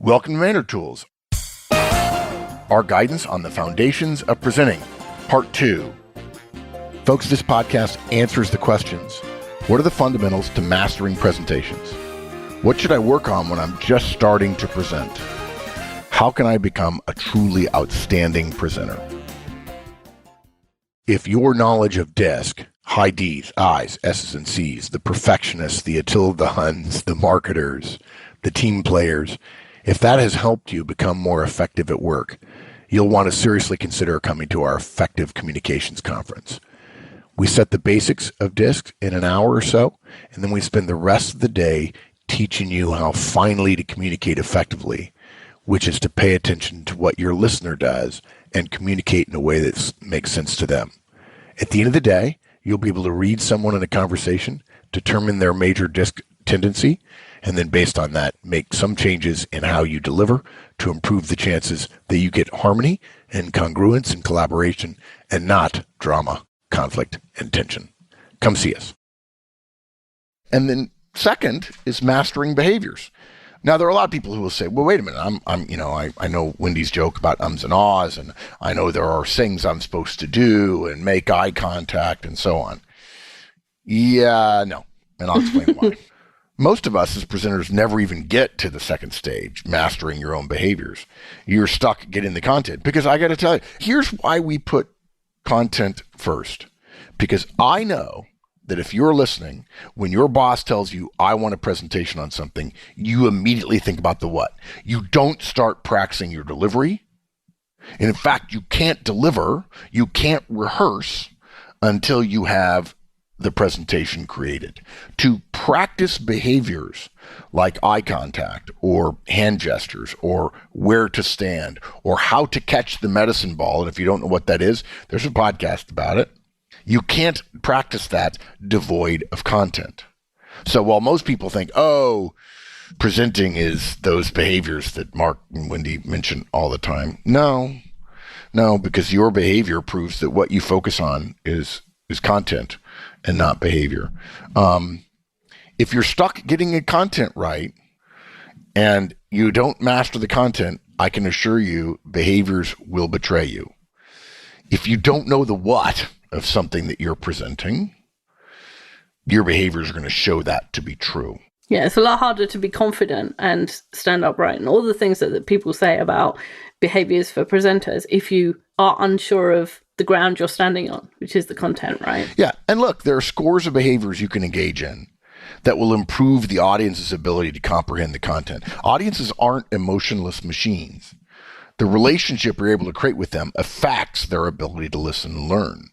Welcome to Maynard Tools, our guidance on the foundations of presenting, Part 2. Folks, this podcast answers the questions. What are the fundamentals to mastering presentations? What should I work on when I'm just starting to present? How can I become a truly outstanding presenter? If your knowledge of DISC, high D's, I's, S's, and C's, the perfectionists, the Attila the Huns, the marketers, the team players, if that has helped you become more effective at work, you'll want to seriously consider coming to our Effective Communications Conference. We set the basics of DISC in an hour or so, and then we spend the rest of the day teaching you how finally to communicate effectively, which is to pay attention to what your listener does and communicate in a way that makes sense to them. At the end of the day, you'll be able to read someone in a conversation, determine their major DISC tendency, and then based on that, make some changes in how you deliver to improve the chances that you get harmony and congruence and collaboration and not drama, conflict, and tension. Come see us. And then second is mastering behaviors. Now, there are a lot of people who will say, well, wait a minute, I know Wendy's joke about ums and ahs, and I know there are things I'm supposed to do and make eye contact and so on. Yeah, no, and I'll explain why. Most of us as presenters never even get to the second stage, mastering your own behaviors. You're stuck getting the content. Because I got to tell you, here's why we put content first. Because I know that if you're listening, when your boss tells you, I want a presentation on something, you immediately think about the what. You don't start practicing your delivery. And in fact, you can't deliver, you can't rehearse until you have the presentation created. To practice behaviors like eye contact or hand gestures or where to stand or how to catch the medicine ball, and if you don't know what that is, there's a podcast about it. You can't practice that devoid of content. So while most people think, oh, presenting is those behaviors that Mark and Wendy mention all the time. No, because your behavior proves that what you focus on is content and not behavior. If you're stuck getting the content right and you don't master the content, I can assure you behaviors will betray you. If you don't know the what of something that you're presenting, your behaviors are going to show that to be true. Yeah, it's a lot harder to be confident and stand upright and all the things that people say about behaviors for presenters if you are unsure of the ground you're standing on, which is the content, right? Yeah, and look, there are scores of behaviors you can engage in that will improve the audience's ability to comprehend the content. Audiences aren't emotionless machines. The relationship you're able to create with them affects their ability to listen and learn.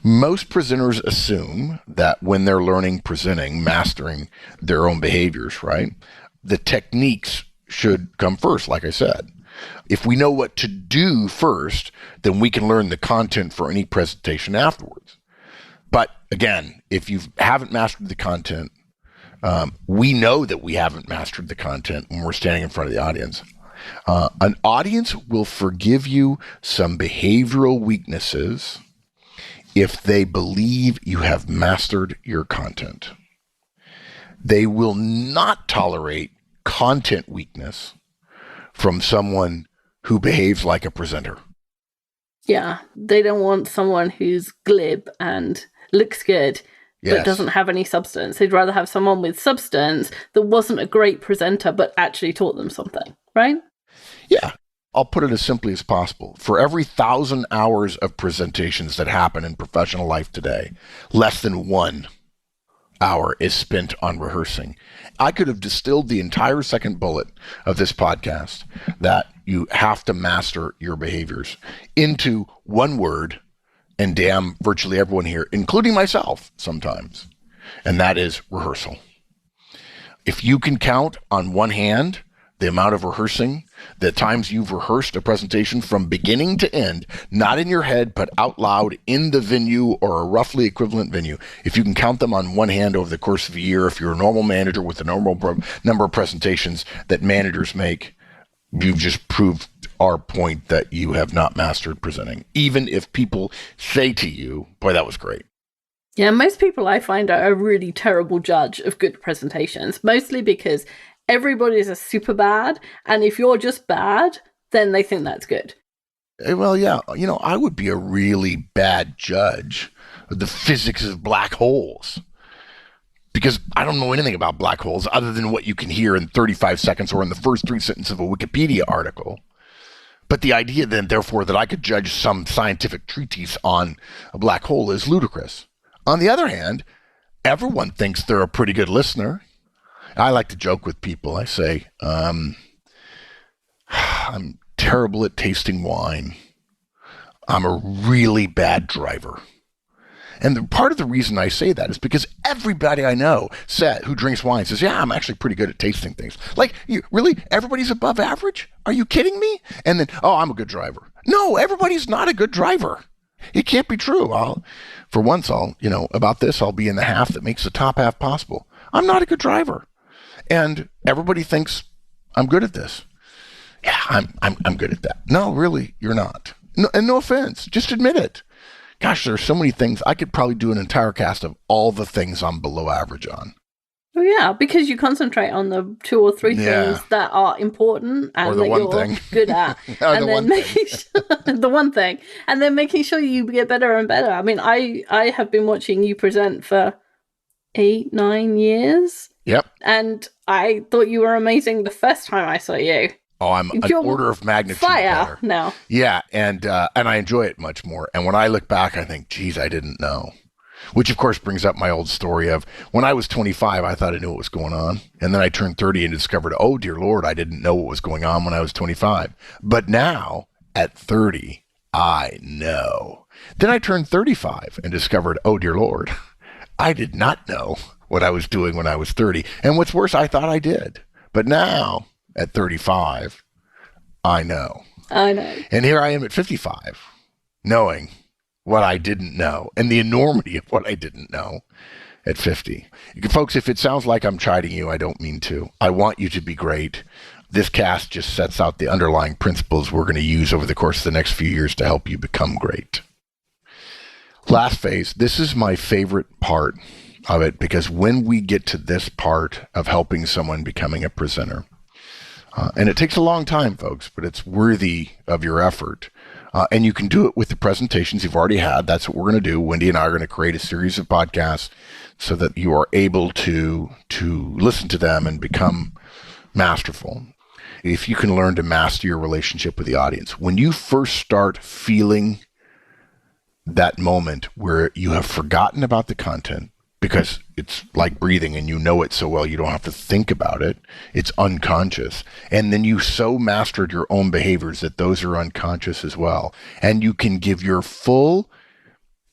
Most presenters assume that when they're learning presenting, mastering their own behaviors, right, the techniques should come first, like I said. If we know what to do first, then we can learn the content for any presentation afterwards. But again, if you haven't mastered the content, we know that we haven't mastered the content when we're standing in front of the audience. An audience will forgive you some behavioral weaknesses if they believe you have mastered your content. They will not tolerate content weakness from someone who behaves like a presenter. Yeah, they don't want someone who's glib and looks good, but doesn't have any substance. They'd rather have someone with substance that wasn't a great presenter, but actually taught them something, right? Yeah. I'll put it as simply as possible. For every 1,000 hours of presentations that happen in professional life today, less than 1 hour is spent on rehearsing. I could have distilled the entire second bullet of this podcast, that you have to master your behaviors, into one word, and damn virtually everyone here, including myself sometimes, and that is rehearsal. If you can count on one hand the amount of rehearsing, the times you've rehearsed a presentation from beginning to end, not in your head, but out loud in the venue or a roughly equivalent venue. If you can count them on one hand over the course of a year, if you're a normal manager with a normal number of presentations that managers make, you've just proved our point that you have not mastered presenting. Even if people say to you, boy, that was great. Yeah, most people I find are a really terrible judge of good presentations, mostly because everybody's a super bad, and if you're just bad, then they think that's good. Well, yeah, I would be a really bad judge of the physics of black holes, because I don't know anything about black holes other than what you can hear in 35 seconds or in the first 3 sentences of a Wikipedia article. But the idea then, therefore, that I could judge some scientific treatise on a black hole is ludicrous. On the other hand, everyone thinks they're a pretty good listener. I like to joke with people. I say, I'm terrible at tasting wine. I'm a really bad driver. And part of the reason I say that is because everybody I know who drinks wine says, yeah, I'm actually pretty good at tasting things. Like, really? Everybody's above average? Are you kidding me? And then, oh, I'm a good driver. No, everybody's not a good driver. It can't be true. About this, I'll be in the half that makes the top half possible. I'm not a good driver. And everybody thinks I'm good at this. Yeah, I'm good at that. No, really, you're not. No, and no offense, just admit it. Gosh, there are so many things. I could probably do an entire cast of all the things I'm below average on. Well, yeah, because you concentrate on the 2 or 3 things that are important and that you're good at. And then making the one thing. And then making sure you get better and better. I mean, I have been watching you present for 8-9 years. Yep. And I thought you were amazing the first time I saw you. Oh, I'm an order of magnitude better now. Yeah, and I enjoy it much more. And when I look back, I think, geez, I didn't know. Which, of course, brings up my old story of when I was 25, I thought I knew what was going on. And then I turned 30 and discovered, oh, dear Lord, I didn't know what was going on when I was 25. But now, at 30, I know. Then I turned 35 and discovered, oh, dear Lord, I did not know what I was doing when I was 30. And what's worse, I thought I did. But now, at 35, I know. I know. And here I am at 55, knowing what I didn't know and the enormity of what I didn't know at 50. Folks, if it sounds like I'm chiding you, I don't mean to. I want you to be great. This cast just sets out the underlying principles we're going to use over the course of the next few years to help you become great. Last phase. This is my favorite part of it, because when we get to this part of helping someone becoming a presenter, and it takes a long time, folks, but it's worthy of your effort. And you can do it with the presentations you've already had. That's what we're going to do. Wendy and I are going to create a series of podcasts so that you are able to listen to them and become masterful. If you can learn to master your relationship with the audience, when you first start feeling that moment where you have forgotten about the content, because it's like breathing and you know it so well, you don't have to think about it. It's unconscious. And then you so mastered your own behaviors that those are unconscious as well. And you can give your full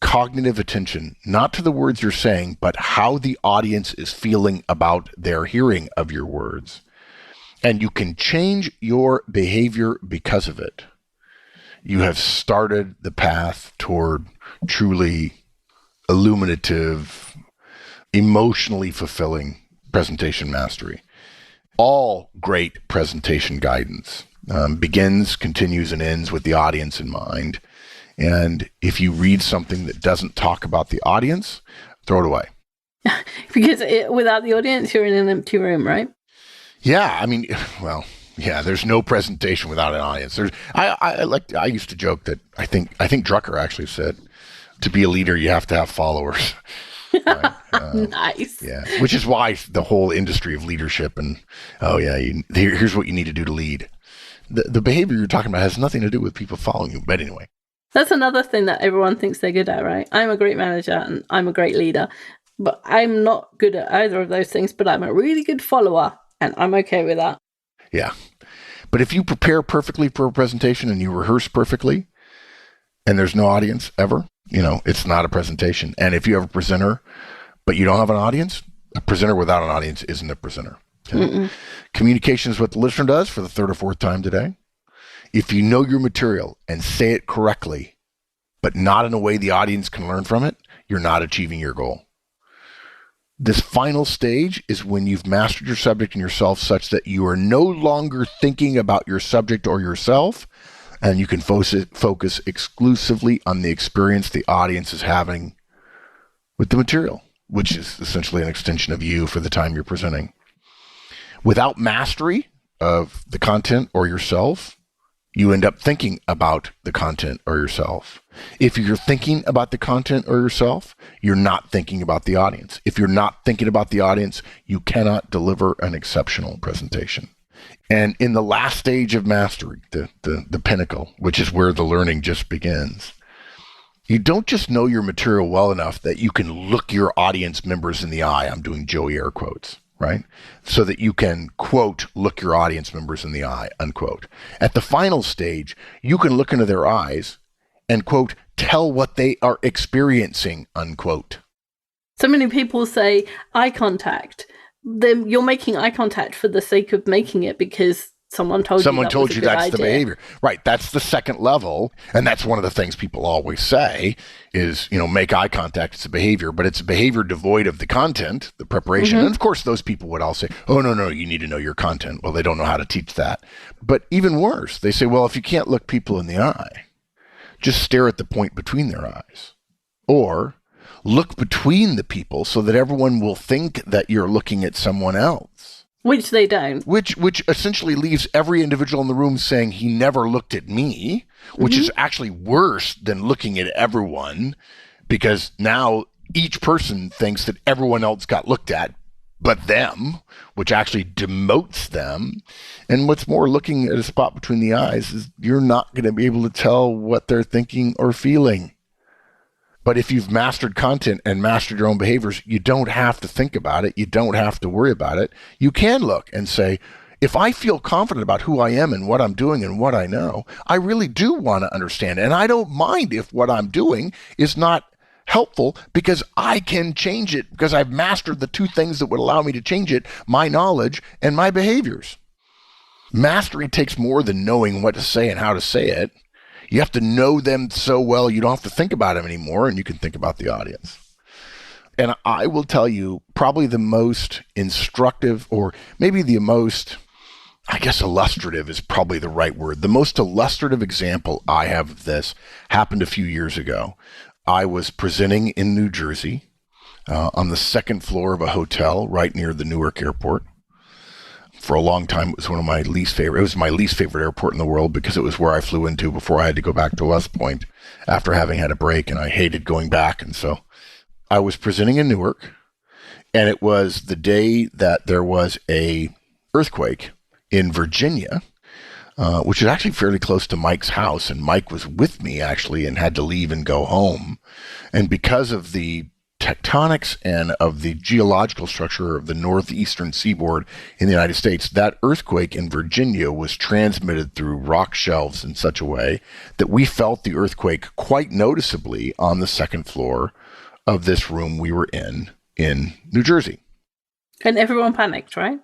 cognitive attention, not to the words you're saying, but how the audience is feeling about their hearing of your words. And you can change your behavior because of it. You have started the path toward truly illuminative, emotionally fulfilling presentation mastery. All great presentation guidance begins, continues, and ends with the audience in mind. And if you read something that doesn't talk about the audience, throw it away. Because without the audience, you're in an empty room, right? Yeah, I mean, well, yeah, there's no presentation without an audience. I used to joke that I think Drucker actually said, to be a leader, you have to have followers. Right? Nice. Yeah, which is why the whole industry of leadership and, here's what you need to do to lead. The behavior you're talking about has nothing to do with people following you. But anyway. That's another thing that everyone thinks they're good at, right? I'm a great manager and I'm a great leader. But I'm not good at either of those things, but I'm a really good follower and I'm okay with that. Yeah. But if you prepare perfectly for a presentation and you rehearse perfectly and there's no audience ever, it's not a presentation. And if you have a presenter, but you don't have an audience, a presenter without an audience isn't a presenter. Okay? Communication is what the listener does for the third or fourth time today. If you know your material and say it correctly, but not in a way the audience can learn from it, you're not achieving your goal. This final stage is when you've mastered your subject and yourself such that you are no longer thinking about your subject or yourself, and you can focus exclusively on the experience the audience is having with the material, which is essentially an extension of you for the time you're presenting. Without mastery of the content or yourself, you end up thinking about the content or yourself. If you're thinking about the content or yourself, you're not thinking about the audience. If you're not thinking about the audience, you cannot deliver an exceptional presentation. And in the last stage of mastery, the pinnacle, which is where the learning just begins, you don't just know your material well enough that you can look your audience members in the eye. I'm doing Joey air quotes, right? So that you can, quote, look your audience members in the eye, unquote. At the final stage, you can look into their eyes and, quote, tell what they are experiencing, unquote. So many people say eye contact. Then you're making eye contact for the sake of making it because someone told you that's the behavior. Right. That's the second level. And that's one of the things people always say is, make eye contact. It's a behavior, but it's a behavior devoid of the content, the preparation. Mm-hmm. And of course, those people would all say, oh, no, you need to know your content. Well, they don't know how to teach that. But even worse, they say, well, if you can't look people in the eye, just stare at the point between their eyes. Or look between the people so that everyone will think that you're looking at someone else. Which they don't. Which essentially leaves every individual in the room saying he never looked at me, which is actually worse than looking at everyone, because now each person thinks that everyone else got looked at but them, which actually demotes them. And what's more, looking at a spot between the eyes is you're not going to be able to tell what they're thinking or feeling. But if you've mastered content and mastered your own behaviors, you don't have to think about it. You don't have to worry about it. You can look and say, if I feel confident about who I am and what I'm doing and what I know, I really do want to understand. And I don't mind if what I'm doing is not helpful because I can change it because I've mastered the two things that would allow me to change it, my knowledge and my behaviors. Mastery takes more than knowing what to say and how to say it. You have to know them so well you don't have to think about them anymore, and you can think about the audience. And I will tell you, probably the most instructive, or maybe the most, illustrative is probably the right word. The most illustrative example I have of this happened a few years ago. I was presenting in New Jersey on the second floor of a hotel right near the Newark airport. For a long time, it was one of my least favorite. It was my least favorite airport in the world because it was where I flew into before I had to go back to West Point after having had a break, and I hated going back. And so I was presenting in Newark, and it was the day that there was a earthquake in Virginia, which is actually fairly close to Mike's house. And Mike was with me actually and had to leave and go home. And because of the tectonics and of the geological structure of the northeastern seaboard in the United States, that earthquake in Virginia was transmitted through rock shelves in such a way that we felt the earthquake quite noticeably on the second floor of this room we were in New Jersey. And everyone panicked, right?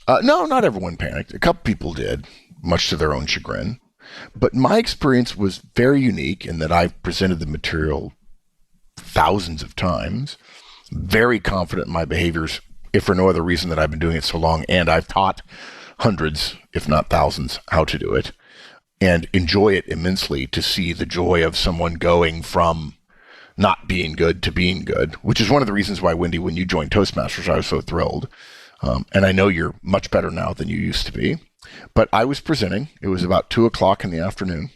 No, not everyone panicked. A couple people did, much to their own chagrin. But my experience was very unique in that I've presented the material thousands of times, very confident in my behaviors, if for no other reason that I've been doing it so long, and I've taught hundreds, if not thousands, how to do it, and enjoy it immensely to see the joy of someone going from not being good to being good, which is one of the reasons why, Wendy, when you joined Toastmasters, I was so thrilled. And I know you're much better now than you used to be. But I was presenting. It was about 2:00 in the afternoon.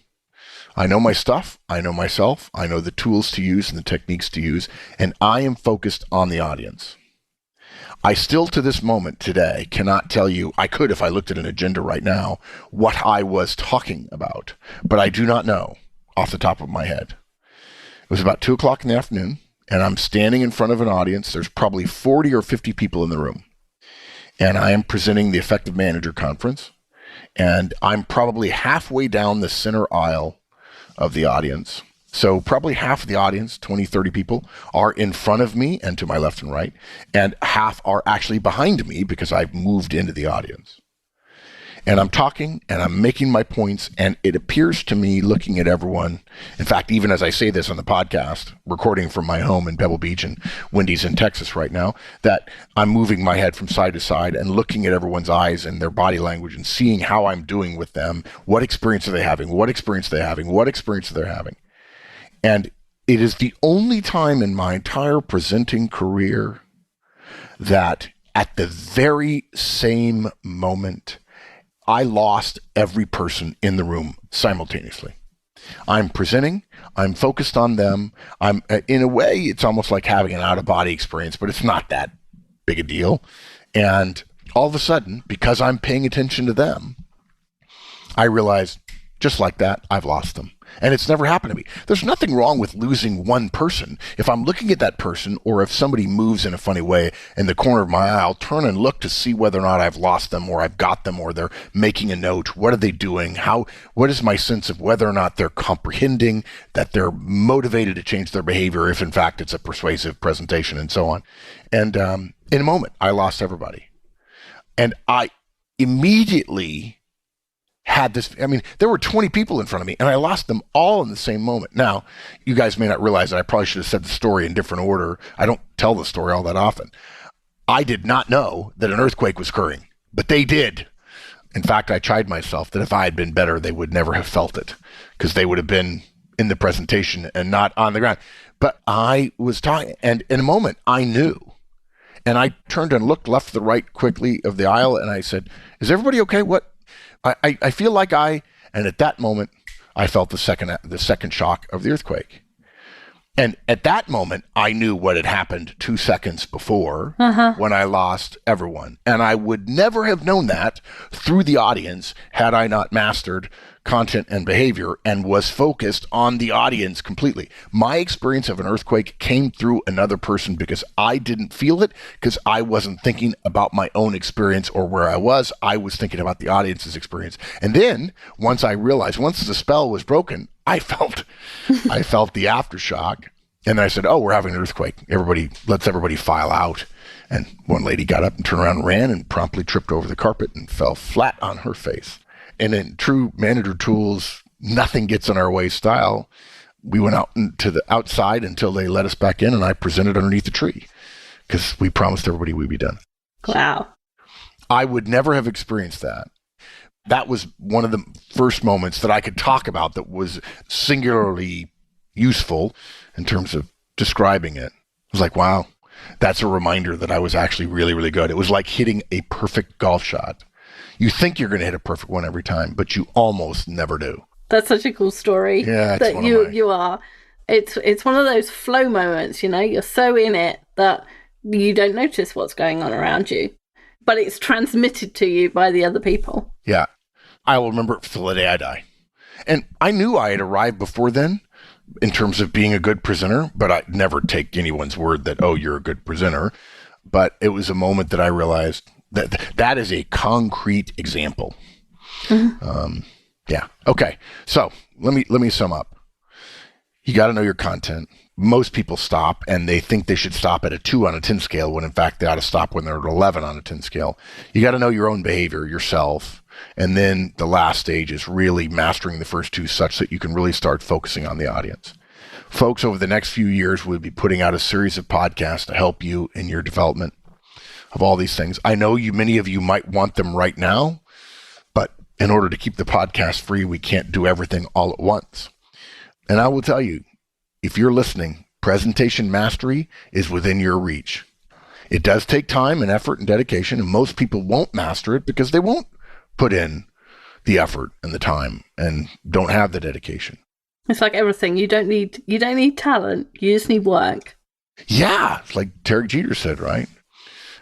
I know my stuff, I know myself, I know the tools to use and the techniques to use, and I am focused on the audience. I still, to this moment today, cannot tell you, I could if I looked at an agenda right now, what I was talking about, but I do not know off the top of my head. It was about 2:00 in the afternoon, and I'm standing in front of an audience. There's probably 40 or 50 people in the room, and I am presenting the Effective Manager Conference, and I'm probably halfway down the center aisle of the audience. So probably half of the audience, 20, 30 people, are in front of me and to my left and right, and half are actually behind me because I've moved into the audience. And I'm talking and I'm making my points, and it appears to me, looking at everyone, in fact, even as I say this on the podcast, recording from my home in Pebble Beach, and Wendy's in Texas right now, that I'm moving my head from side to side and looking at everyone's eyes and their body language and seeing how I'm doing with them. What experience are they having? What experience are they having? What experience are they having? And it is the only time in my entire presenting career that at the very same moment, I lost every person in the room simultaneously. I'm presenting, I'm focused on them. I'm, in a way, it's almost like having an out-of-body experience, but it's not that big a deal. And all of a sudden, because I'm paying attention to them, I realized, just like that, I've lost them. And it's never happened to me. There's nothing wrong with losing one person. If I'm looking at that person, or if somebody moves in a funny way in the corner of my eye, I'll turn and look to see whether or not I've lost them, or I've got them, or they're making a note. What are they doing? What is my sense of whether or not they're comprehending, that they're motivated to change their behavior, if in fact it's a persuasive presentation, and so on. And in a moment, I lost everybody. And I immediately had this, there were 20 people in front of me, and I lost them all in the same moment. Now, you guys may not realize that I probably should have said the story in different order. I don't tell the story all that often. I did not know that an earthquake was occurring, but they did. In fact, I chide myself that if I had been better, they would never have felt it, because they would have been in the presentation and not on the ground. But I was talking, and in a moment, I knew. And I turned and looked left to the right quickly of the aisle, and I said, is everybody okay? What? I feel like and at that moment, I felt the second shock of the earthquake. And at that moment, I knew what had happened 2 seconds before when I lost everyone. And I would never have known that through the audience had I not mastered content and behavior and was focused on the audience completely. My experience of an earthquake came through another person because I didn't feel it, because I wasn't thinking about my own experience or where I was. I was thinking about the audience's experience. And then once I realized, once the spell was broken, I felt the aftershock. And then I said, oh, we're having an earthquake. Let's everybody file out. And one lady got up and turned around and ran and promptly tripped over the carpet and fell flat on her face. And in true Manager Tools, nothing gets in our way style, we went out into the outside until they let us back in, and I presented underneath the tree because we promised everybody we'd be done. Wow. I would never have experienced that. That was one of the first moments that I could talk about that was singularly useful in terms of describing it. It was like, wow, that's a reminder that I was actually really, really good. It was like hitting a perfect golf shot. You think you're going to hit a perfect one every time, but you almost never do. That's such a cool story. Yeah, that you are. It's one of those flow moments, you're so in it that you don't notice what's going on around you, but it's transmitted to you by the other people. Yeah. I will remember it till the day I die. And I knew I had arrived before then in terms of being a good presenter, but I'd never take anyone's word that, oh, you're a good presenter. But it was a moment that I realized that is a concrete example. Mm-hmm. Yeah. Okay. So let me sum up. You got to know your content. Most people stop and they think they should stop at a 2 on a 10 scale when in fact they ought to stop when they're at 11 on a 10 scale. You got to know your own behavior, yourself. And then the last stage is really mastering the first 2 such that you can really start focusing on the audience. Folks, over the next few years, we'll be putting out a series of podcasts to help you in your development of all these things. I know many of you might want them right now, but in order to keep the podcast free, we can't do everything all at once. And I will tell you, if you're listening, presentation mastery is within your reach. It does take time and effort and dedication, and most people won't master it because they won't put in the effort and the time and don't have the dedication. It's like everything. You don't need talent. You just need work. Yeah, it's like Derek Jeter said, right?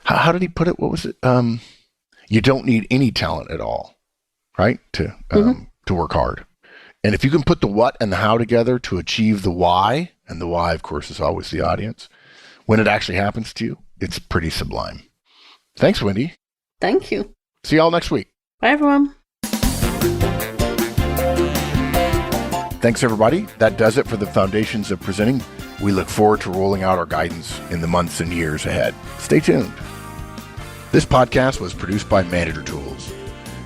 How did he put it? What was it? You don't need any talent at all, right? To work hard. And if you can put the what and the how together to achieve the why, and the why, of course, is always the audience, when it actually happens to you, it's pretty sublime. Thanks, Wendy. Thank you. See y'all next week. Bye, everyone. Thanks, everybody. That does it for the Foundations of Presenting. We look forward to rolling out our guidance in the months and years ahead. Stay tuned. This podcast was produced by Manager Tools.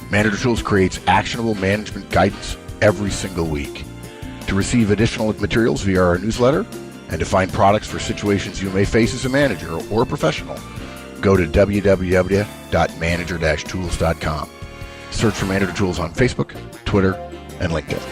Manager Tools creates actionable management guidance every single week. To receive additional materials via our newsletter and to find products for situations you may face as a manager or professional, go to www.manager-tools.com. Search for Manager Tools on Facebook, Twitter, and LinkedIn.